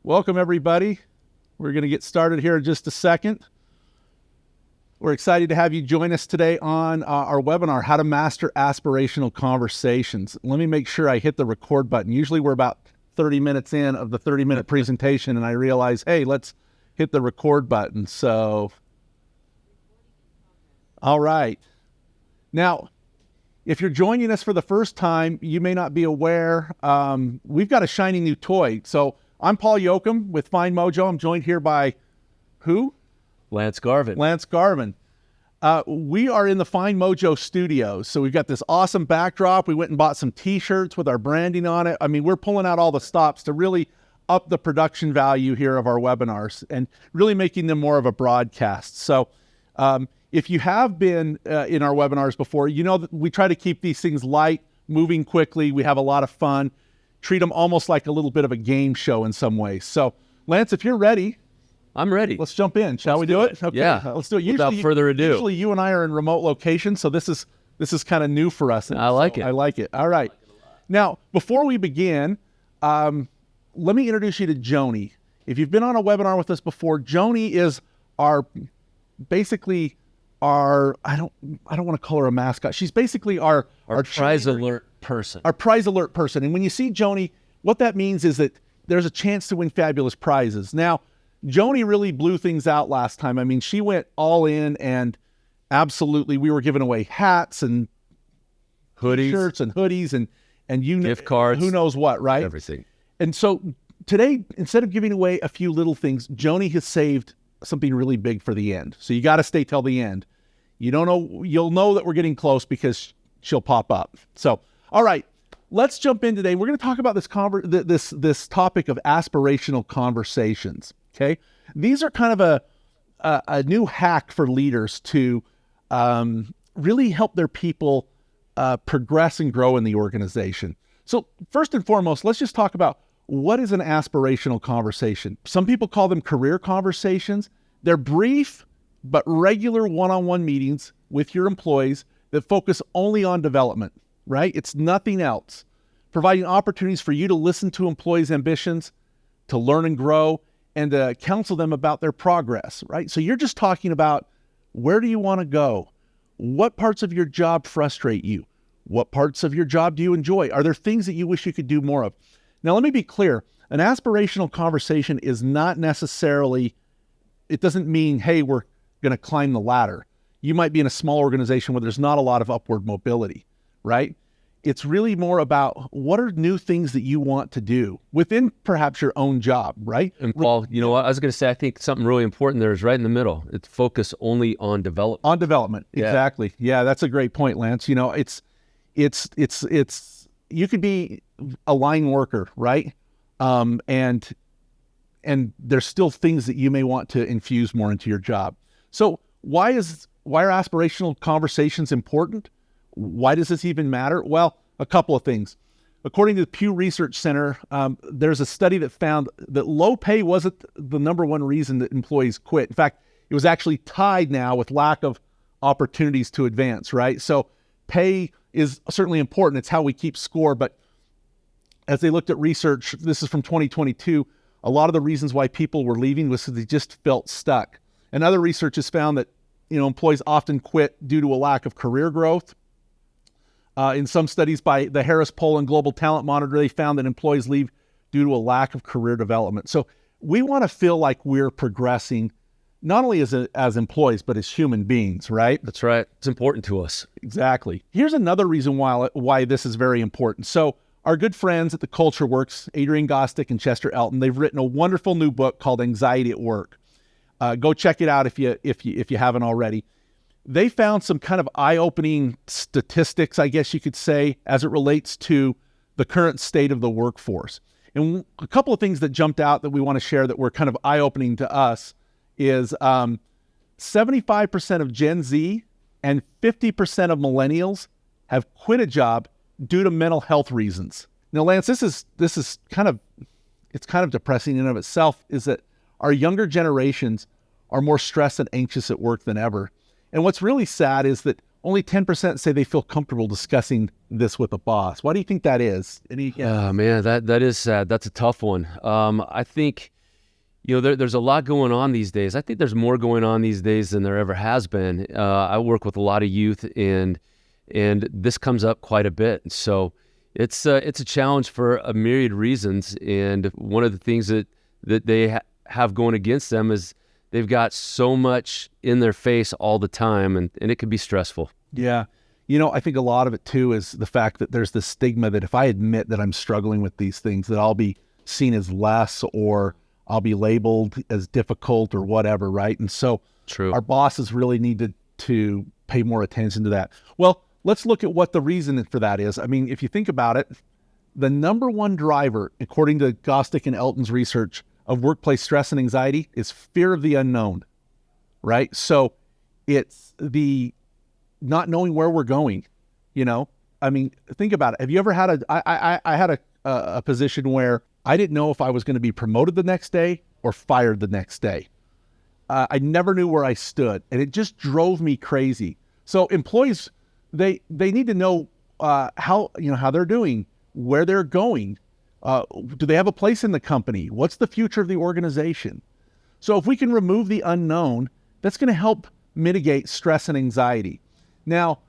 Welcome, everybody. We're going to get started here in just a second. We're excited to have you join us today on our webinar, How to Master Aspirational Conversations. Let me make sure I hit the record button. Usually we're about 30 minutes in of the 30-minute presentation, and I realize, hey, let's hit the record button. So, all right. Now, if you're joining us for the first time, you may not be aware, we've got a shiny new toy. So I'm Paul Yoakum with FindMojo. I'm joined here by who? Lance Garvin. Lance Garvin. We are in the FindMojo studios. So we've got this awesome backdrop. We went and bought some t-shirts with our branding on it. I mean, we're pulling out all the stops to really up the production value here of our webinars and really making them more of a broadcast. So if you have been in our webinars before, you know that we try to keep these things light, moving quickly. We have a lot of fun, treat them almost like a little bit of a game show in some ways. So Lance, if you're ready, I'm ready. let's jump in. Shall we do it? Okay. Yeah. Let's do it. Without further ado. Usually you and I are in remote locations, so this is kind of new for us. I like it. I like it. All right. Now, before we begin, let me introduce you to Joni. If you've been on a webinar with us before, Joni is basically our I don't want to call her a mascot. She's basically our prize alert person. Our prize alert person. And when you see Joni, what that means is that there's a chance to win fabulous prizes. Now, Joni really blew things out last time. I mean, she went all in, and absolutely, we were giving away hats and Hoodies. shirts and hoodies and Gift cards. who knows what, right? Everything. And so today, instead of giving away a few little things, Joni has saved something really big for the end. So you got to stay till the end. You'll know that we're getting close because she'll pop up. So, all right, let's jump in today. We're going to talk about this topic of aspirational conversations. Okay, these are kind of a new hack for leaders to really help their people progress and grow in the organization. So first and foremost, let's just talk about what is an aspirational conversation. Some people call them career conversations. They're brief but regular one-on-one meetings with your employees that focus only on development, right? It's nothing else. Providing opportunities for you to listen to employees' ambitions, to learn and grow, and to counsel them about their progress, right? So you're just talking about, where do you want to go? What parts of your job frustrate you? What parts of your job do you enjoy? Are there things that you wish you could do more of? Now, let me be clear. An aspirational conversation is not necessarily, it doesn't mean, hey, we're going to climb the ladder. You might be in a small organization where there's not a lot of upward mobility, right? It's really more about, what are new things that you want to do within perhaps your own job, right? And Paul, you know what? I was going to say, I think something really important there is right in the middle. It's focus only on development. On development, Yeah. exactly. Yeah, that's a great point, Lance. You know, it's you could be a line worker, right? And there's still things that you may want to infuse more into your job. So why are aspirational conversations important? Why does this even matter? Well, a couple of things. According to the Pew Research Center, there's a study that found that low pay wasn't the number one reason that employees quit. In fact, it was actually tied now with lack of opportunities to advance, right? So pay is certainly important. It's how we keep score. But as they looked at research, this is from 2022, a lot of the reasons why people were leaving was because they just felt stuck. And other research has found that, employees often quit due to a lack of career growth. In some studies by the Harris Poll and Global Talent Monitor, they found that employees leave due to a lack of career development. So we want to feel like we're progressing, not only as employees, but as human beings, right? That's right. It's important to us. Exactly. Here's another reason why this is very important. So our good friends at the Culture Works, Adrian Gostick and Chester Elton, they've written a wonderful new book called Anxiety at Work. Go check it out if you haven't already. They found some kind of eye-opening statistics, I guess you could say, as it relates to the current state of the workforce. And a couple of things that jumped out that we want to share that were kind of eye-opening to us is 75% of Gen Z and 50% of millennials have quit a job due to mental health reasons. Now, Lance, this is kind of depressing in and of itself, is that our younger generations are more stressed and anxious at work than ever. And what's really sad is that only 10% say they feel comfortable discussing this with a boss. Why do you think that is? Oh man, that is sad. That's a tough one. I think there's a lot going on these days. I think there's more going on these days than there ever has been. I work with a lot of youth, and this comes up quite a bit. So it's a challenge for a myriad reasons. And one of the things that they have going against them is they've got so much in their face all the time, and it can be stressful. Yeah. I think a lot of it too is the fact that there's this stigma that if I admit that I'm struggling with these things, that I'll be seen as less, or I'll be labeled as difficult or whatever, right? And so True. Our bosses really need to pay more attention to that. Well, let's look at what the reason for that is. I mean, if you think about it, the number one driver, according to Gostick and Elton's research, of workplace stress and anxiety is fear of the unknown, right? So it's the not knowing where we're going, I mean, think about it. Have you ever had I had a position where I didn't know if I was going to be promoted the next day or fired the next day. I never knew where I stood, and it just drove me crazy. So employees, they need to know how they're doing, where they're going. Do they have a place in the company? What's the future of the organization? So if we can remove the unknown, that's going to help mitigate stress and anxiety. Now,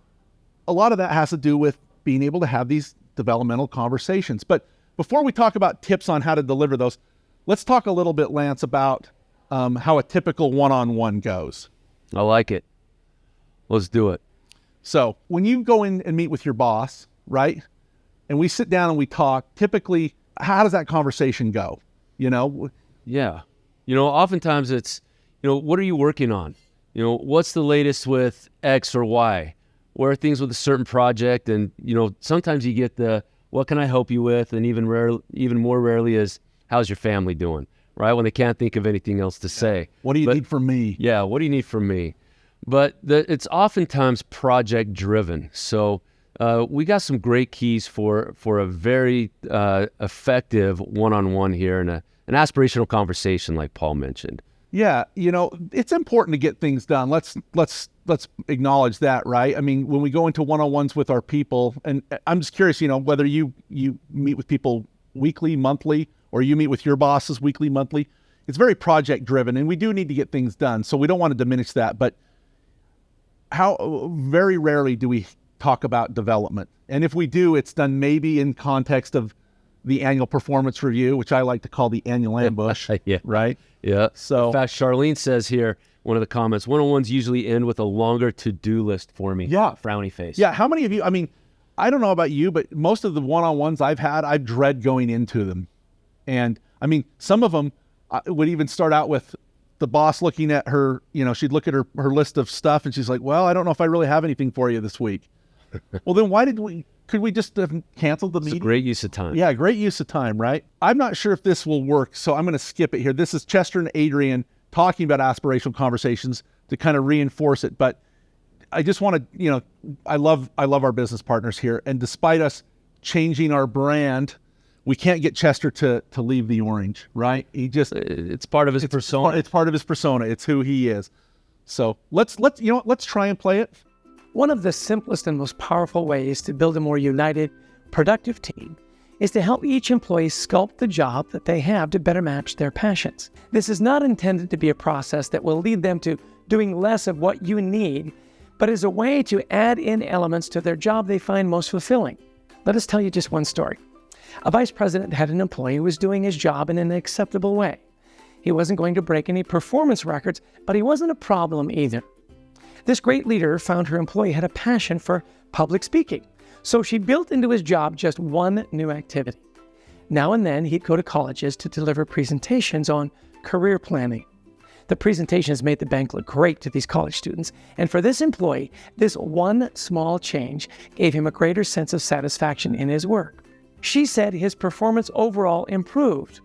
a lot of that has to do with being able to have these developmental conversations. But before we talk about tips on how to deliver those, let's talk a little bit, Lance, about how a typical one-on-one goes. I like it. Let's do it. So when you go in and meet with your boss, right, and we sit down and we talk, typically, how does that conversation go? Yeah. Oftentimes it's, what are you working on? What's the latest with X or Y? Where are things with a certain project? And, sometimes you get the, what can I help you with? And even more rarely is, how's your family doing? Right? When they can't think of anything else to say. What do you need from me? Yeah. What do you need from me? But it's oftentimes project driven. So we got some great keys for a very effective one-on-one here, and an aspirational conversation like Paul mentioned. Yeah, it's important to get things done. Let's acknowledge that, right? I mean, when we go into one-on-ones with our people, and I'm just curious, whether you meet with people weekly, monthly, or you meet with your bosses weekly, monthly, it's very project driven, and we do need to get things done. So we don't want to diminish that, but very rarely do we talk about development. And if we do, it's done maybe in context of the annual performance review, which I like to call the annual ambush, yeah. Right? Yeah. So, in fact, Charlene says here, one of the comments, one-on-ones usually end with a longer to-do list for me. Yeah. Frowny face. Yeah. How many of you, I mean, I don't know about you, but most of the one-on-ones I've had, I dread going into them. And I mean, some of them would even start out with the boss looking at her, she'd look at her list of stuff and she's like, well, I don't know if I really have anything for you this week. Well, then could we just have canceled the meeting? It's a great use of time. Yeah, great use of time, right? I'm not sure if this will work, so I'm going to skip it here. This is Chester and Adrian talking about aspirational conversations to kind of reinforce it. But I just want to, I love our business partners here. And despite us changing our brand, we can't get Chester to leave the orange, right? It's part of his persona. It's part of his persona. It's who he is. So let's try and play it. One of the simplest and most powerful ways to build a more united, productive team is to help each employee sculpt the job that they have to better match their passions. This is not intended to be a process that will lead them to doing less of what you need, but is a way to add in elements to their job they find most fulfilling. Let us tell you just one story. A vice president had an employee who was doing his job in an acceptable way. He wasn't going to break any performance records, but he wasn't a problem either. This great leader found her employee had a passion for public speaking, so she built into his job just one new activity. Now and then, he'd go to colleges to deliver presentations on career planning. The presentations made the bank look great to these college students, and for this employee, this one small change gave him a greater sense of satisfaction in his work. She said his performance overall improved.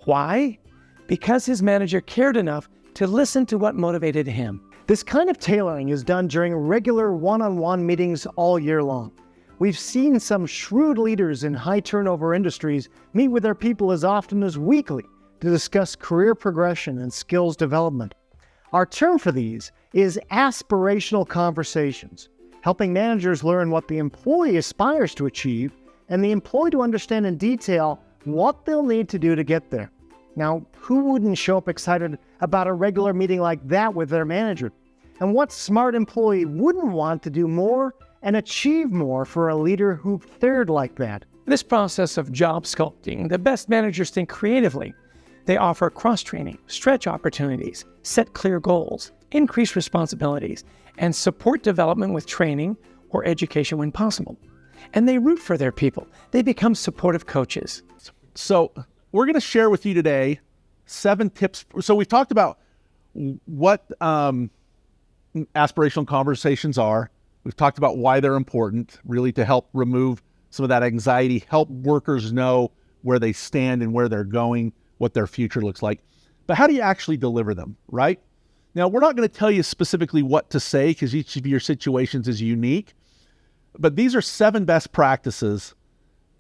Why? Because his manager cared enough to listen to what motivated him. This kind of tailoring is done during regular one-on-one meetings all year long. We've seen some shrewd leaders in high-turnover industries meet with their people as often as weekly to discuss career progression and skills development. Our term for these is aspirational conversations, helping managers learn what the employee aspires to achieve and the employee to understand in detail what they'll need to do to get there. Now, who wouldn't show up excited about a regular meeting like that with their manager? And what smart employee wouldn't want to do more and achieve more for a leader who cared like that? In this process of job sculpting, the best managers think creatively. They offer cross-training, stretch opportunities, set clear goals, increase responsibilities, and support development with training or education when possible. And they root for their people. They become supportive coaches. So we're going to share with you today 7 tips. So we've talked about what aspirational conversations are. We've talked about why they're important, really to help remove some of that anxiety, help workers know where they stand and where they're going, what their future looks like. But how do you actually deliver them, right? Now, we're not going to tell you specifically what to say because each of your situations is unique, but these are 7 best practices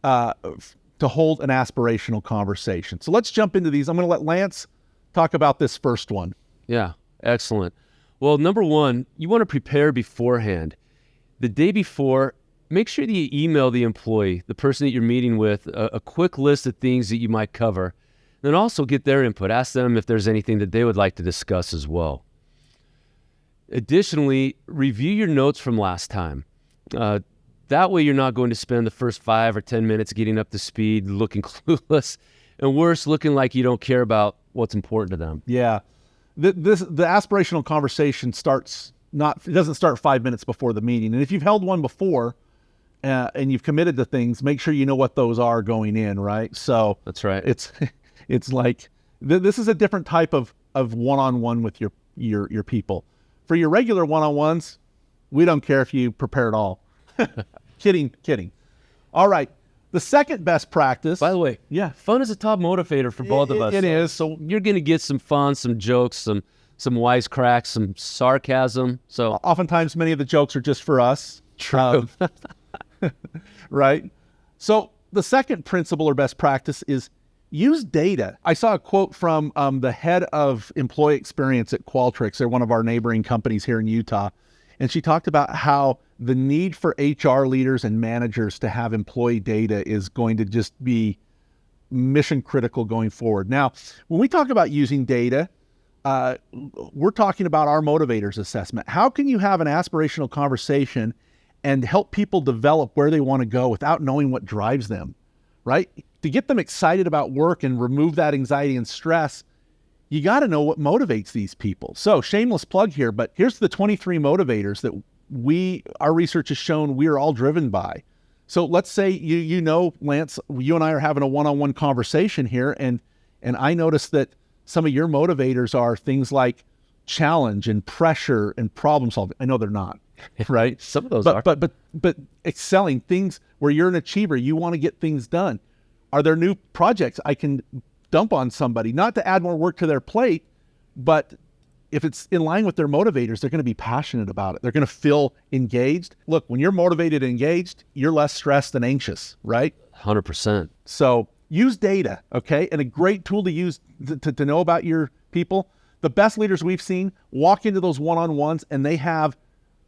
to hold an aspirational conversation. So let's jump into these. I'm going to let Lance talk about this first one. Yeah, excellent. Well, number 1, you want to prepare beforehand. The day before, make sure that you email the employee, the person that you're meeting with, a quick list of things that you might cover. Then also get their input. Ask them if there's anything that they would like to discuss as well. Additionally, review your notes from last time. That way you're not going to spend the first 5 or 10 minutes getting up to speed, looking clueless, and worse, looking like you don't care about what's important to them. Yeah. The aspirational conversation it doesn't start 5 minutes before the meeting. And if you've held one before and you've committed to things, make sure you know what those are going in, right? So that's right. It's like, this is a different type of one-on-one with your people. For your regular one-on-ones, we don't care if you prepare at all. Kidding. All right. The second best practice. By the way, yeah, fun is a top motivator for both of us. It is. So you're going to get some fun, some jokes, some wisecracks, some sarcasm. So oftentimes many of the jokes are just for us. True. Right? So the second principle or best practice is use data. I saw a quote from the head of employee experience at Qualtrics. They're one of our neighboring companies here in Utah. And she talked about how the need for HR leaders and managers to have employee data is going to just be mission critical going forward. Now, when we talk about using data, we're talking about our motivators assessment. How can you have an aspirational conversation and help people develop where they want to go without knowing what drives them, right? To get them excited about work and remove that anxiety and stress, you got to know what motivates these people. So shameless plug here, but here's the 23 motivators that our research has shown we are all driven by. So let's say you know, Lance, you and I are having a one-on-one conversation here, and I notice that some of your motivators are things like challenge and pressure and problem solving. I know they're not, right? Some of those are. But excelling, things where you're an achiever, you want to get things done. Are there new projects I can dump on somebody, not to add more work to their plate, but if it's in line with their motivators, they're going to be passionate about it. They're going to feel engaged. Look, when you're motivated and engaged, you're less stressed and anxious, right? 100%. So use data, okay? And a great tool to use to know about your people. The best leaders we've seen walk into those one-on-ones and they have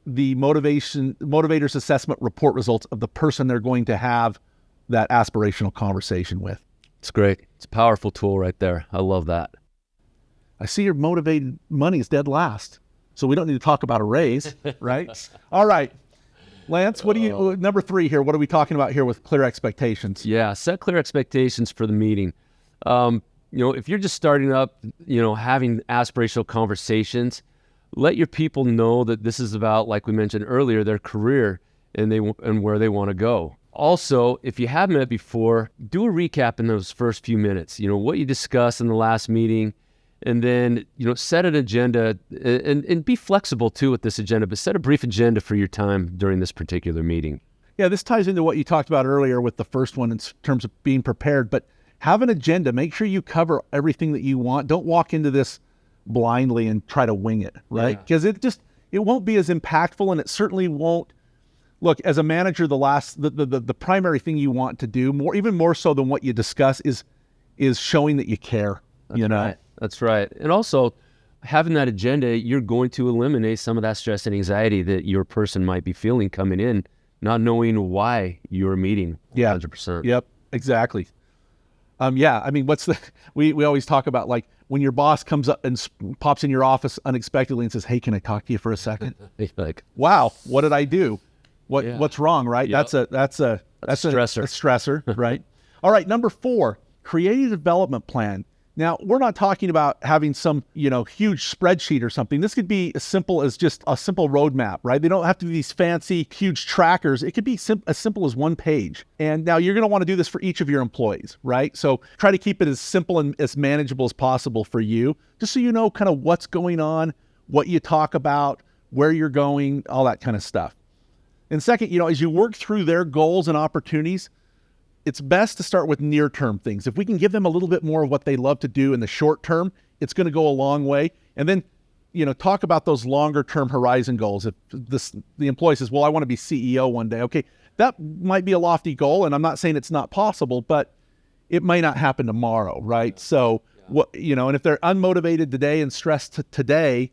the motivators assessment report results of the person they're going to have that aspirational conversation with. It's great. It's a powerful tool right there. I love that. I see your motivated money is dead last, so we don't need to talk about a raise, right? All right. Lance, number 3 here, what are we talking about here with clear expectations? Yeah, set clear expectations for the meeting. If you're just starting up, having aspirational conversations, let your people know that this is about, like we mentioned earlier, their career and where they want to go. Also, if you haven't met before, do a recap in those first few minutes, what you discussed in the last meeting, and then, set an agenda and be flexible too with this agenda, but set a brief agenda for your time during this particular meeting. Yeah, this ties into what you talked about earlier with the first one in terms of being prepared, but have an agenda. Make sure you cover everything that you want. Don't walk into this blindly and try to wing it, right? Because it won't be as impactful, and it certainly won't. Look, as a manager, the primary thing you want to do, even more so than what you discuss, is showing that you care. Right. That's right. And also, having that agenda, you're going to eliminate some of that stress and anxiety that your person might be feeling coming in, not knowing why you're meeting. 100%. Yep, exactly. Yeah, I mean, we always talk about, like, when your boss comes up and pops in your office unexpectedly and says, "Hey, can I talk to you for a second?" You're like, Wow, what did I do? Yeah. What's wrong, right? Yep. That's a stressor. a stressor, right? All right, number 4, create a development plan. Now, we're not talking about having some, huge spreadsheet or something. This could be as simple as just a simple roadmap, right? They don't have to be these fancy, huge trackers. It could be as simple as 1 page. And now you're going to want to do this for each of your employees, right? So try to keep it as simple and as manageable as possible for you, just so you know kind of what's going on, what you talk about, where you're going, all that kind of stuff. And second, as you work through their goals and opportunities, it's best to start with near-term things. If we can give them a little bit more of what they love to do in the short term, it's going to go a long way. And then, talk about those longer-term horizon goals. If the employee says, "Well, I want to be CEO one day," okay, that might be a lofty goal, and I'm not saying it's not possible, but it might not happen tomorrow, right? So, and if they're unmotivated today and stressed today,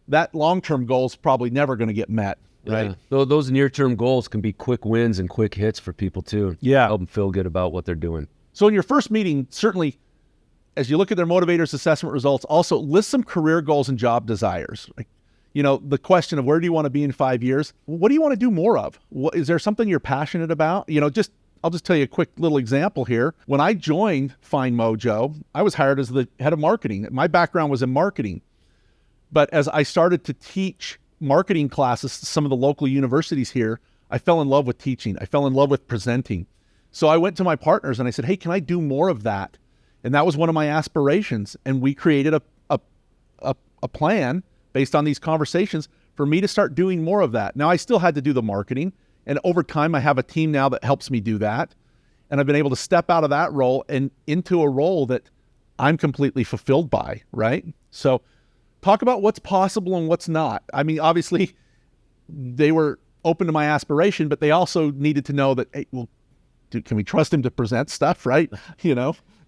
that long-term goal is probably never going to get met. Right. Yeah. So those near-term goals can be quick wins and quick hits for people too. Yeah. Help them feel good about what they're doing. So in your first meeting, certainly, as you look at their motivators, assessment results, also list some career goals and job desires. Like, the question of where do you want to be in 5 years? What do you want to do more of? Is there something you're passionate about? I'll just tell you a quick little example here. When I joined FindMojo, I was hired as the head of marketing. My background was in marketing. But as I started to teach marketing classes to some of the local universities here, I fell in love with teaching. I fell in love with presenting. So I went to my partners and I said, "Hey, can I do more of that?" And that was one of my aspirations. And we created a plan based on these conversations for me to start doing more of that. Now, I still had to do the marketing. And over time, I have a team now that helps me do that. And I've been able to step out of that role and into a role that I'm completely fulfilled by, right? So talk about what's possible and what's not. I mean, obviously, they were open to my aspiration, but they also needed to know that, hey, well, can we trust him to present stuff, right?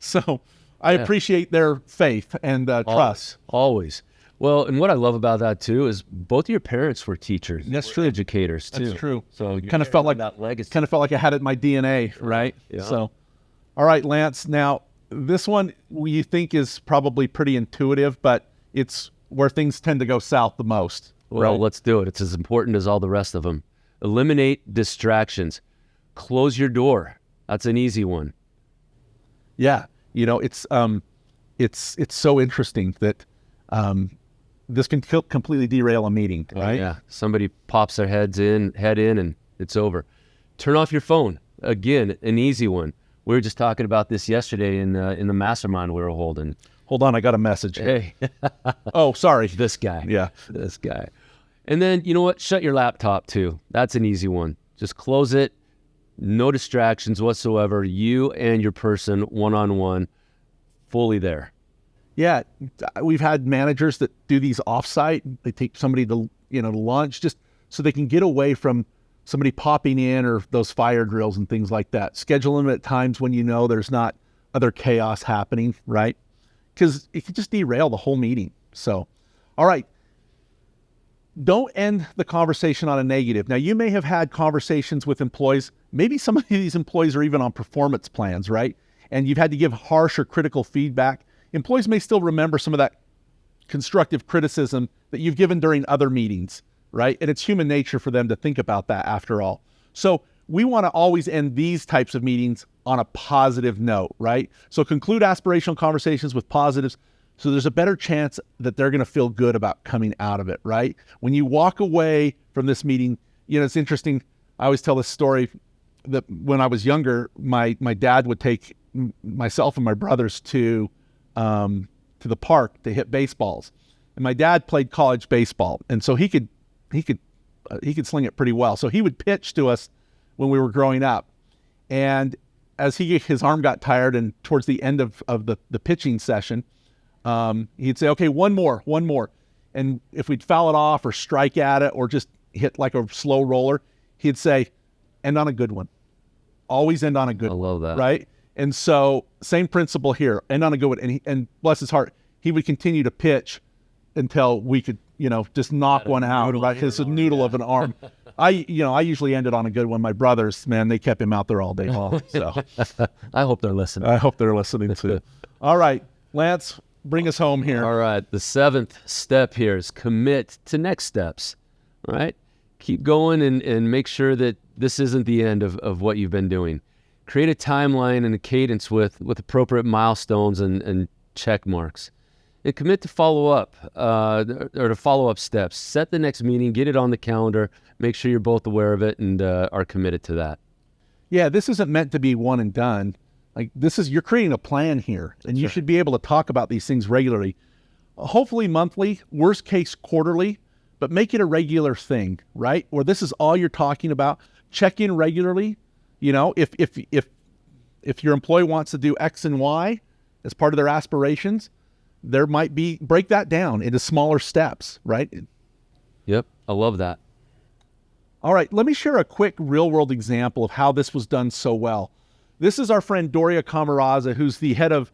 So I appreciate their faith and trust. Always. Well, and what I love about that too is both of your parents were teachers. That's true. Educators too. That's true. So kind of felt like that legacy. Kind of felt like I had it in my DNA, right? Yeah. So, all right, Lance. Now, this one you think is probably pretty intuitive, but it's where things tend to go south the most. Well, right? let's do it. It's as important as all the rest of them. Eliminate distractions. Close your door. That's an easy one. Yeah. It's so interesting that this can completely derail a meeting, right? Yeah. Somebody pops their head in and it's over. Turn off your phone. Again, an easy one. We were just talking about this yesterday in the mastermind we were holding. Hold on, I got a message. Hey. Oh, sorry. This guy. Yeah. This guy. And then, you know what? Shut your laptop too. That's an easy one. Just close it. No distractions whatsoever. You and your person, one-on-one, fully there. Yeah. We've had managers that do these offsite. They take somebody to lunch just so they can get away from somebody popping in or those fire drills and things like that. Schedule them at times when there's not other chaos happening, right? Because it could just derail the whole meeting. So, all right. Don't end the conversation on a negative. Now, you may have had conversations with employees. Maybe some of these employees are even on performance plans, right? And you've had to give harsh or critical feedback. Employees may still remember some of that constructive criticism that you've given during other meetings, right? And it's human nature for them to think about that after all. So we want to always end these types of meetings on a positive note, right? So conclude aspirational conversations with positives, so there's a better chance that they're going to feel good about coming out of it, right? When you walk away from this meeting, it's interesting. I always tell this story that when I was younger, my dad would take myself and my brothers to the park to hit baseballs. And my dad played college baseball, and so he could sling it pretty well. So he would pitch to us when we were growing up. And as his arm got tired and towards the end of the pitching session, he'd say, "Okay, one more." And if we'd foul it off or strike at it or just hit like a slow roller, he'd say, "End on a good one." Always end on a good one. I love that. Right? And so same principle here, end on a good one. And bless his heart, he would continue to pitch until we could, just knock one out, right? It's a noodle of an arm. I usually end it on a good one. My brothers, man, they kept him out there all day long. So I hope they're listening. I hope they're listening too. All right, Lance, bring us home here. All right. The 7th step here is commit to next steps, right? Keep going and make sure that this isn't the end of what you've been doing. Create a timeline and a cadence with appropriate milestones and check marks. And commit to follow up or to follow up steps. Set the next meeting, get it on the calendar, make sure you're both aware of it and are committed to that. Yeah, this isn't meant to be one and done. Like you're creating a plan here, and you should be able to talk about these things regularly. Hopefully monthly, worst case quarterly, but make it a regular thing, right? Where this is all you're talking about. Check in regularly. You know, if your employee wants to do X and Y as part of their aspirations, there might be, break that down into smaller steps, right? Yep, I love that. All right, let me share a quick real-world example of how this was done so well. This is our friend Doria Camaraza, who's the head of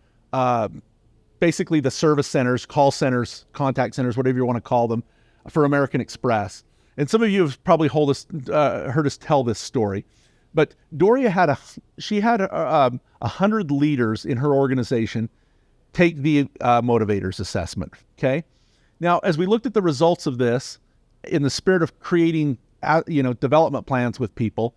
basically the service centers, call centers, contact centers, whatever you want to call them, for American Express. And some of you have probably heard us tell this story. But Doria had 100 leaders in her organization take the motivators assessment, okay? Now, as we looked at the results of this, in the spirit of creating development plans with people,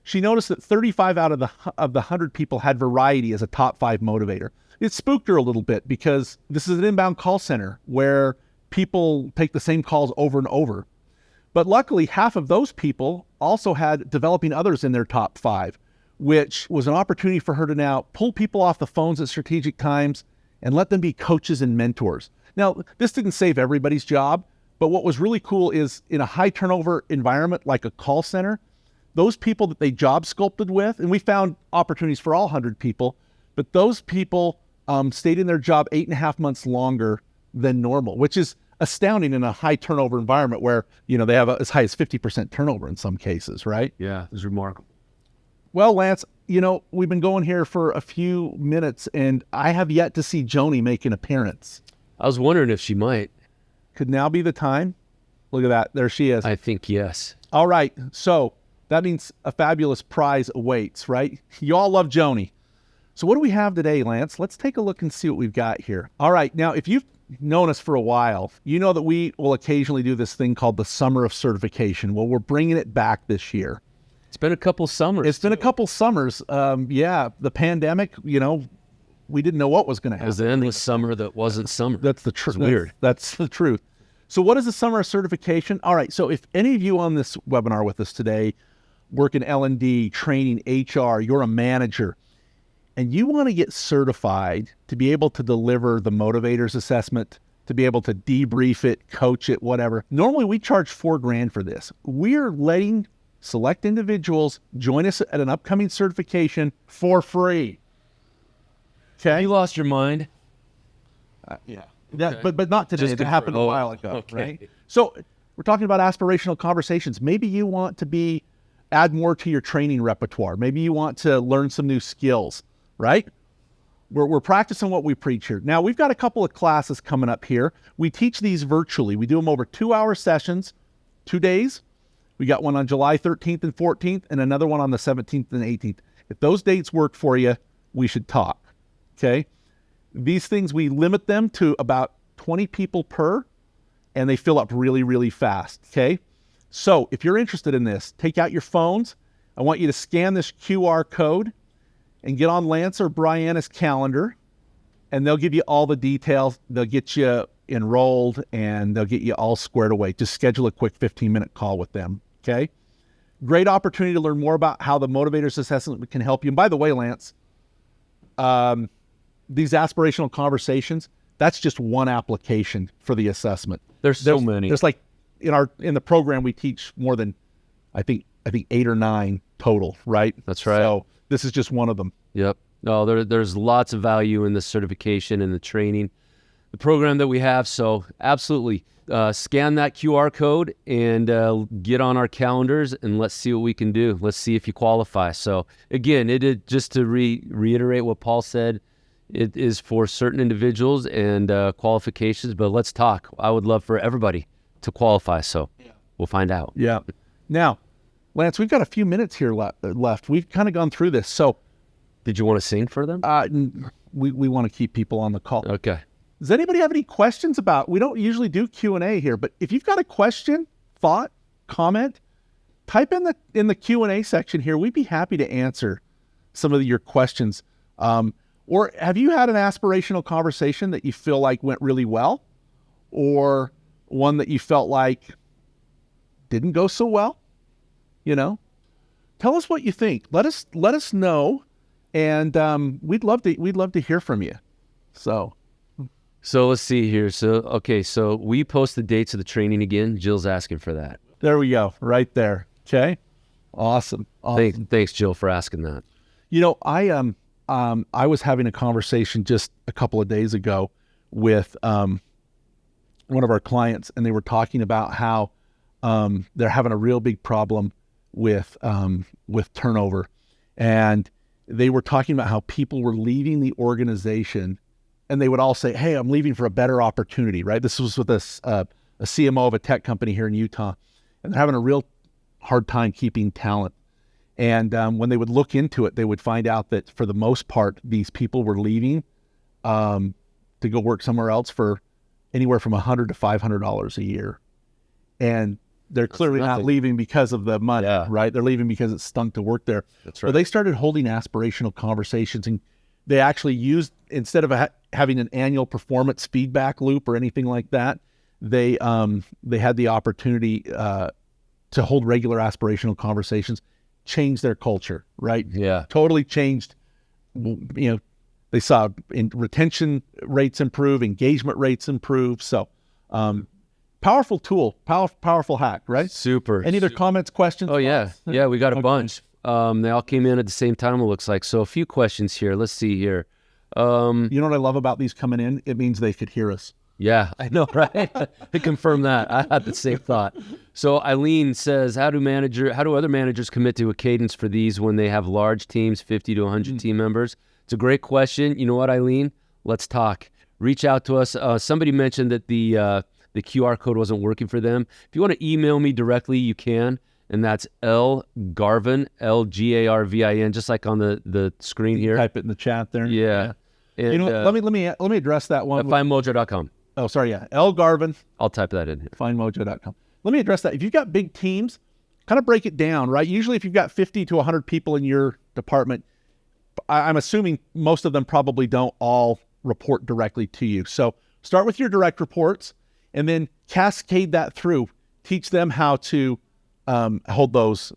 she noticed that 35 out of the 100 people had variety as a top 5 motivator. It spooked her a little bit because this is an inbound call center where people take the same calls over and over. But luckily, half of those people also had developing others in their top 5, which was an opportunity for her to now pull people off the phones at strategic times and let them be coaches and mentors. Now, this didn't save everybody's job, but what was really cool is in a high turnover environment like a call center, those people that they job sculpted with, and we found opportunities for all 100 people, but those people stayed in their job 8.5 months longer than normal, which is astounding in a high turnover environment where, they have as high as 50% turnover in some cases, right? Yeah, it's remarkable. Well, Lance, we've been going here for a few minutes and I have yet to see Joni make an appearance. I was wondering if she might. Could now be the time? Look at that. There she is. I think yes. All right. So that means a fabulous prize awaits, right? You all love Joni. So what do we have today, Lance? Let's take a look and see what we've got here. All right. Now, if you've known us for a while, you know that we will occasionally do this thing called the Summer of Certification. Well, we're bringing it back this year. It's been a couple summers. It's been a couple summers. The pandemic, we didn't know what was going to happen. It was the endless summer that wasn't summer. That's the truth. Weird. That's the truth. So what is the Summer of Certification? All right. So if any of you on this webinar with us today work in L&D, training, HR, you're a manager, and you want to get certified to be able to deliver the motivators assessment, to be able to debrief it, coach it, whatever. Normally we charge $4,000 for this. We're letting select individuals join us at an upcoming certification for free. Okay. You lost your mind? Yeah. That, but not today. It happened a while ago, okay. right? So we're talking about aspirational conversations. Maybe you want to add more to your training repertoire. Maybe you want to learn some new skills, right? We're practicing what we preach here. Now, we've got a couple of classes coming up here. We teach these virtually. We do them over 2-hour sessions, 2 days. We got one on July 13th and 14th and another one on the 17th and 18th. If those dates work for you, we should talk, okay? These things, we limit them to about 20 people per, and they fill up really, really fast, okay? So if you're interested in this, take out your phones. I want you to scan this QR code and get on Lance or Brianna's calendar, and they'll give you all the details. They'll get you enrolled, and they'll get you all squared away. Just schedule a quick 15-minute call with them, okay? Great opportunity to learn more about how the Motivators Assessment can help you. And by the way, Lance, these aspirational conversations, that's just one application for the assessment. There's so many. There's like, in the program, we teach more than, I think 8 or 9 total, right? That's right. So this is just one of them. Yep. No, there's lots of value in the certification and the training, the program that we have. So absolutely, scan that QR code and get on our calendars and let's see what we can do. Let's see if you qualify. So again, just to reiterate what Paul said, it is for certain individuals and qualifications, but let's talk. I would love for everybody to qualify. So we'll find out. Yeah. Now, Lance, we've got a few minutes here left. We've kind of gone through this. So Did you want to sing for them? we want to keep people on the call. Okay. Does anybody have any questions about, we don't usually do Q&A here, but if you've got a question, thought, comment, type in the Q&A section here. We'd be happy to answer some of your questions. Or have you had an aspirational conversation that you feel like went really well, or one that you felt like didn't go so well? You know, tell us what you think. Let us know, and we'd love to hear from you. So let's see here. So we post the dates of the training again. Jill's asking for that. there we go, right there. Okay, awesome. Thanks, Jill, for asking that. You know, I was having a conversation just a couple of days ago with one of our clients, and they were talking about how they're having a real big problem with turnover, and they were talking about how people were leaving the organization, and they would all say, "Hey, I'm leaving for a better opportunity." Right? This was with a CMO of a tech company here in Utah, and they're having a real hard time keeping talent. And when they would look into it, they would find out that for the most part, these people were leaving to go work somewhere else for anywhere from $100 to $500 a year. And they're clearly not leaving because of the money, right? They're leaving because it stunk to work there. That's right. But they started holding aspirational conversations, and they actually used, instead of having an annual performance feedback loop or anything like that, they had the opportunity to hold regular aspirational conversations, change their culture, right? Yeah. Totally changed. You know, they saw retention rates improve, engagement rates improve. So, powerful tool, powerful hack, right? Super. Any other comments, questions? Oh, yeah. Yeah, we got a bunch. They all came in at the same time, it looks like. So a few questions here. Let's see here. You know what I love about these coming in? It means they could hear us. Yeah, I know, right? To confirm that, I had the same thought. So Eileen says, how do other managers commit to a cadence for these when they have large teams, 50 to 100 team members? It's a great question. You know what, Eileen? Let's talk. Reach out to us. Somebody mentioned that the QR code wasn't working for them. If you want to email me directly, you can. And that's lgarvin, Lgarvin, just like on the screen here. Type it in the chat there. Yeah. And, you know, let me address that one. FindMojo.com. Oh, sorry, yeah. Lgarvin. I'll type that in here. FindMojo.com. Let me address that. If you've got big teams, kind of break it down, right? Usually if you've got 50 to 100 people in your department, I'm assuming most of them probably don't all report directly to you. So start with your direct reports and then cascade that through. Teach them how to hold those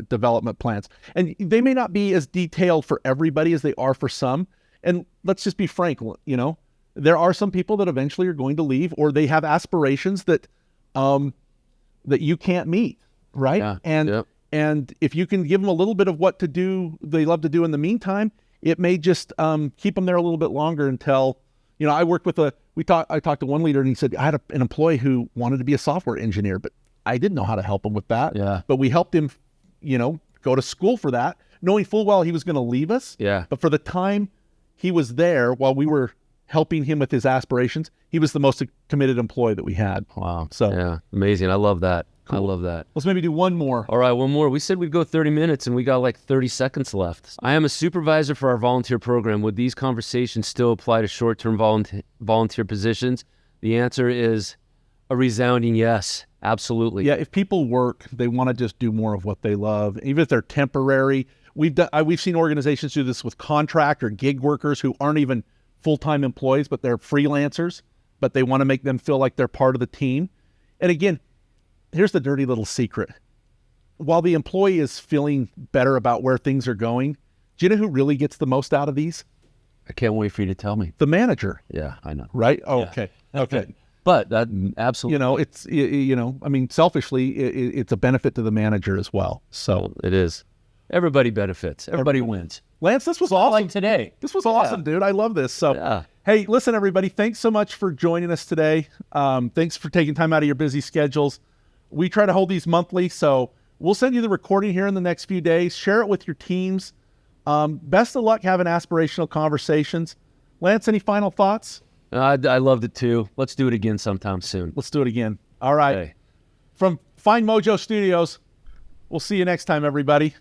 development plans. And they may not be as detailed for everybody as they are for some. And let's just be frank, you know, there are some people that eventually are going to leave, or they have aspirations that that you can't meet, right? Yeah. And if you can give them a little bit of what to do, they love to do in the meantime, it may just keep them there a little bit longer until, you know, I worked with I talked to one leader, and he said, I had an employee who wanted to be a software engineer, but I didn't know how to help him with that. Yeah. But we helped him, you know, go to school for that, knowing full well he was going to leave us. Yeah. But for the time he was there, while we were helping him with his aspirations, he was the most committed employee that we had. Wow. So yeah, amazing. I love that. Cool. I love that. Let's maybe do one more. All right, one more. We said we'd go 30 minutes and we got like 30 seconds left. I am a supervisor for our volunteer program. Would these conversations still apply to short-term volunteer positions? The answer is a resounding yes. Absolutely. Yeah, if people work, they want to just do more of what they love, even if they're temporary. We've seen organizations do this with contract or gig workers who aren't even full-time employees, but they're freelancers, but they want to make them feel like they're part of the team. And again, here's the dirty little secret. While the employee is feeling better about where things are going, do you know who really gets the most out of these? I can't wait for you to tell me. The manager. Yeah, I know. Right? Oh, Yeah. Okay. But that absolutely. You know, it's, you know, I mean, selfishly, it's a benefit to the manager as well. So it is. Everybody benefits. Everybody wins. Lance, this was awesome. Like today. This was awesome, dude. I love this. So, hey, listen, everybody, thanks so much for joining us today. Thanks for taking time out of your busy schedules. We try to hold these monthly, so we'll send you the recording here in the next few days. Share it with your teams. Best of luck having aspirational conversations. Lance, any final thoughts? I loved it too. Let's do it again sometime soon. Let's do it again. All right. Okay. from FindMojo Studios. We'll see you next time, everybody.